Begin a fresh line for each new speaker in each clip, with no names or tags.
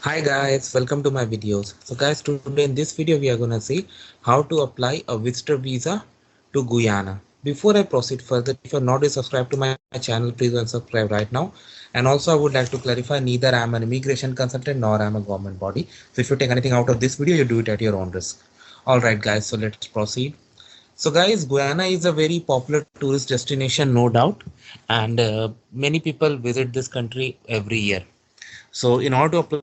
Hi guys, welcome to my videos. So guys, today in this video we are gonna see how to apply a visitor visa to Guyana. Before I proceed further, if you're not subscribed to my channel, please subscribe right now. And also I would like to clarify, neither I am an immigration consultant nor I am a government body. So if you take anything out of this video, you do it at your own risk. Alright guys, so let's proceed. So guys, Guyana is a very popular tourist destination, no doubt, and many people visit this country every year. So in order to apply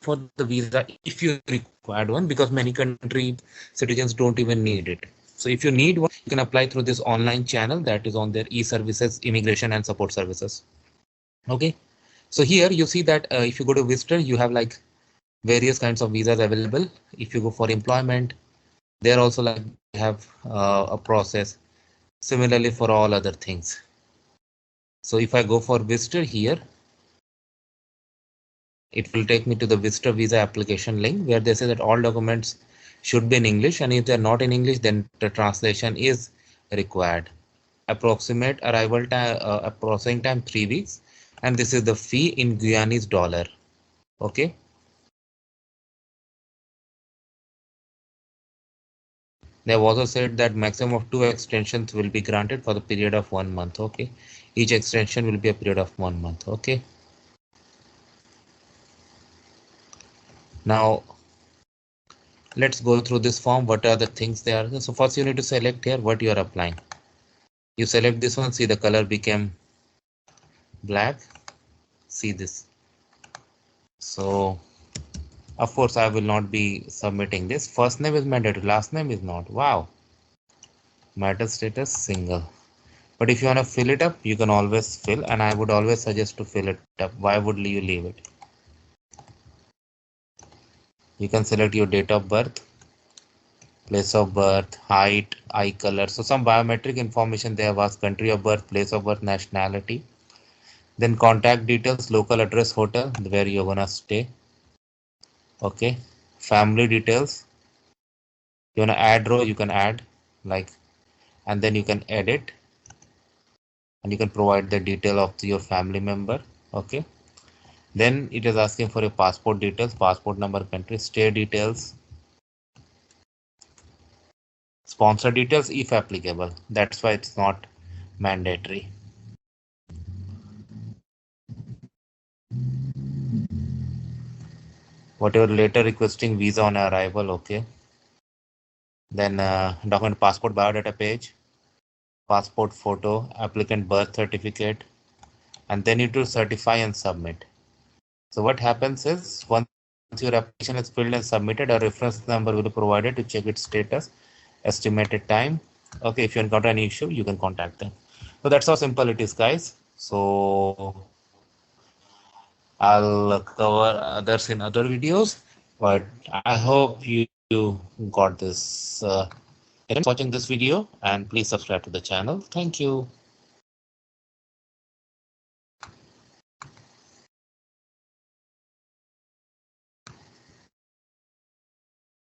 for the visa, if you required one, because many country citizens don't even need it. So if you need one, you can apply through this online channel that is on their e-services, immigration and support services. Okay. So here you see that if you go to visitor, you have like various kinds of visas available. If you go for employment, they're also like they have a process. Similarly for all other things. So if I go for visitor here, it will take me to the visitor visa application link where they say that all documents should be in English, and if they're not in English, then the translation is required. Approximate arrival time, processing time 3 weeks, and this is the fee in Guyanese dollar. Okay. They have also said that maximum of 2 extensions will be granted for the period of 1 month. Okay. Each extension will be a period of 1 month. Okay. Now let's go through this form. What are the things they are? So first you need to select here what you are applying. You select this one, see the color became black. See this. So of course I will not be submitting this. First name is mandatory, last name is not. Wow. Matter status single. But if you want to fill it up, you can always fill, and I would always suggest to fill it up. Why would you leave it? You can select your date of birth, place of birth, height, eye color. So some biometric information they have asked: country of birth, place of birth, nationality. Then contact details, local address, hotel where you're gonna stay. Okay. Family details. You wanna add row, you can add like, and then you can edit, and you can provide the detail of your family member. Okay. Then it is asking for your passport details, passport number, country, stay details, sponsor details if applicable. That's why it's not mandatory. Whatever later requesting visa on arrival. Okay. Then document passport biodata page, passport photo, applicant birth certificate, and then you to certify and submit. So what happens is once your application is filled and submitted, a reference number will be provided to check its status, estimated time. Okay, if you encounter any issue, you can contact them. So that's how simple it is, guys. So I'll cover others in other videos, but I hope you got this. Thanks for watching this video, and please subscribe to the channel. Thank you.